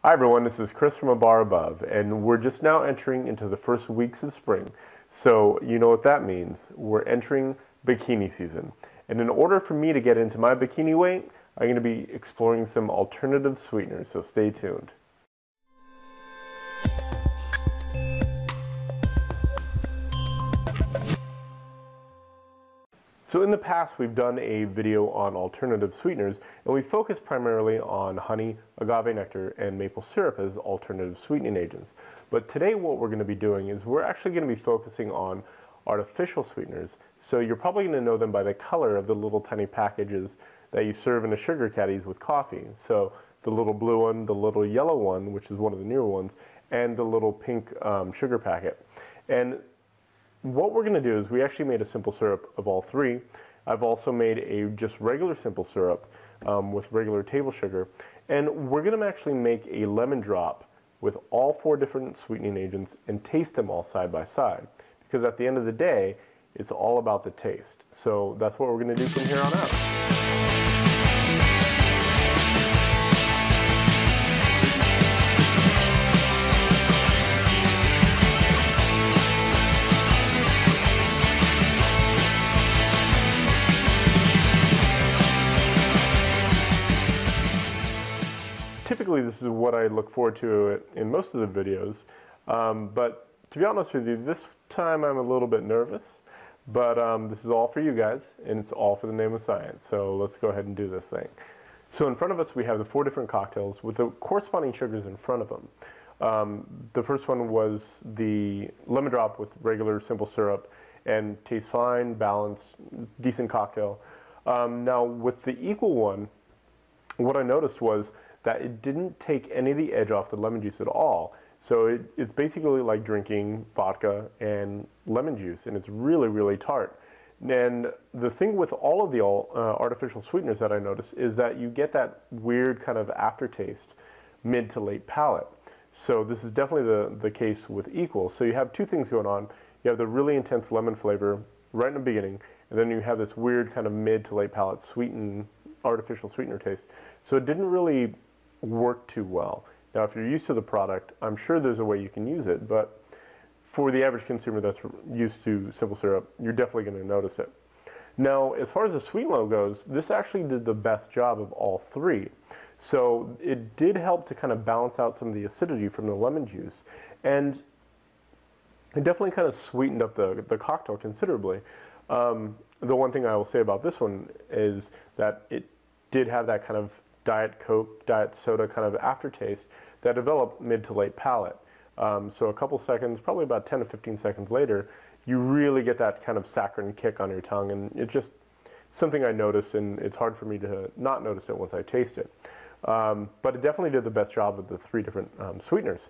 Hi everyone, this is Chris from A Bar Above, and we're just now entering into the first weeks of spring. So you know what that means. We're entering bikini season. And in order for me to get into my bikini weight, I'm going to be exploring some alternative sweeteners, so stay tuned. So in the past, we've done a video on alternative sweeteners, and we focused primarily on honey, agave nectar, and maple syrup as alternative sweetening agents. But today what we're going to be doing is we're actually going to be focusing on artificial sweeteners. So you're probably going to know them by the color of the little tiny packages that you serve in the sugar caddies with coffee. So the little blue one, the little yellow one, which is one of the newer ones, and the little pink sugar packet. And what we're going to do is we actually made a simple syrup of all three. I've also made a just regular simple syrup with regular table sugar. And we're going to actually make a lemon drop with all four different sweetening agents and taste them all side by side. Because at the end of the day, it's all about the taste. So that's what we're going to do from here on out. Typically, this is what I look forward to in most of the videos, but to be honest with you, this time I'm a little bit nervous, but this is all for you guys, and it's all for the name of science, so let's go ahead and do this thing. So in front of us, we have the four different cocktails with the corresponding sugars in front of them. The first one was the lemon drop with regular simple syrup, and tastes fine, balanced, decent cocktail. Now, with the equal one, what I noticed was that it didn't take any of the edge off the lemon juice at all. So it's basically like drinking vodka and lemon juice, and it's really, really tart. And the thing with all of the artificial sweeteners that I noticed is that you get that weird kind of aftertaste mid to late palate. So this is definitely the case with equal. So you have two things going on. You have the really intense lemon flavor right in the beginning, and then you have this weird kind of mid to late palate artificial sweetener taste. So it didn't really work too well. Now, if you're used to the product, I'm sure there's a way you can use it, but for the average consumer that's used to simple syrup, you're definitely going to notice it. Now, as far as the sweet and low goes, this actually did the best job of all three. So it did help to kind of balance out some of the acidity from the lemon juice, and it definitely kind of sweetened up the cocktail considerably. The one thing I will say about this one is that it did have that kind of Diet Coke, Diet Soda kind of aftertaste that developed mid to late palate. So a couple seconds, probably about 10 to 15 seconds later, you really get that kind of saccharine kick on your tongue, and it's just something I noticed, and it's hard for me to not notice it once I taste it. But it definitely did the best job of the three different sweeteners.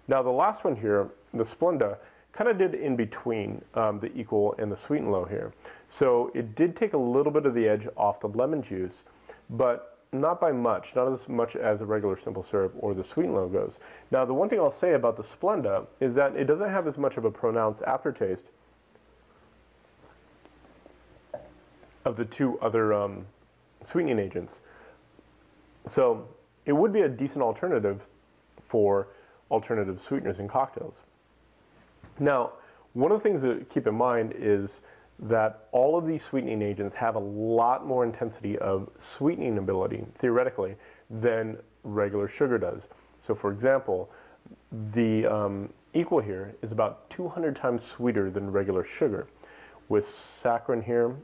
Now the last one here, the Splenda, kind of did in between the equal and the sweet and low here. So it did take a little bit of the edge off the lemon juice, but not by much, not as much as a regular simple syrup or the sweet and low goes. Now, the one thing I'll say about the Splenda is that it doesn't have as much of a pronounced aftertaste of the two other sweetening agents. So it would be a decent alternative for alternative sweeteners in cocktails. Now, one of the things to keep in mind is that all of these sweetening agents have a lot more intensity of sweetening ability, theoretically, than regular sugar does. So for example, the equal here is about 200 times sweeter than regular sugar. With saccharin here,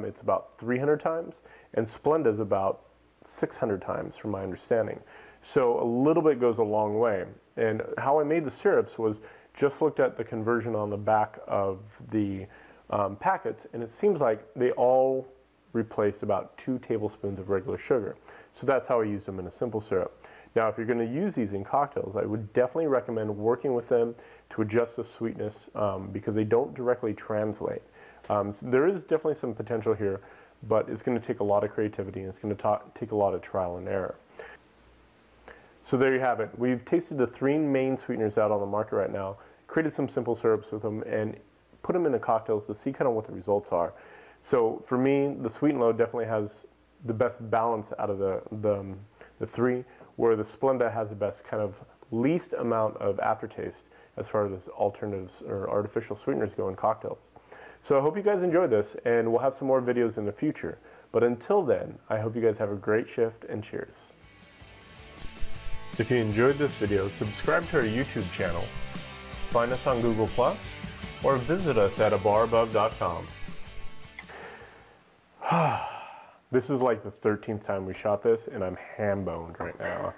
it's about 300 times, and Splenda is about 600 times from my understanding. So a little bit goes a long way. And how I made the syrups was just looked at the conversion on the back of the packets, and it seems like they all replaced about 2 tablespoons of regular sugar. So that's how I use them in a simple syrup. Now, if you're going to use these in cocktails, I would definitely recommend working with them to adjust the sweetness because they don't directly translate. So there is definitely some potential here, but it's going to take a lot of creativity, and it's going to take a lot of trial and error. So there you have it. We've tasted the 3 main sweeteners out on the market right now, created some simple syrups with them, and put them into cocktails to see kind of what the results are. So for me, the sweet and low definitely has the best balance out of the 3, where the Splenda has the best kind of least amount of aftertaste as far as alternatives or artificial sweeteners go in cocktails. So I hope you guys enjoyed this, and we'll have some more videos in the future. But until then, I hope you guys have a great shift, and cheers. If you enjoyed this video, subscribe to our YouTube channel, find us on Google+, or visit us at abarabove.com. This is like the 13th time we shot this, and I'm ham-boned right now.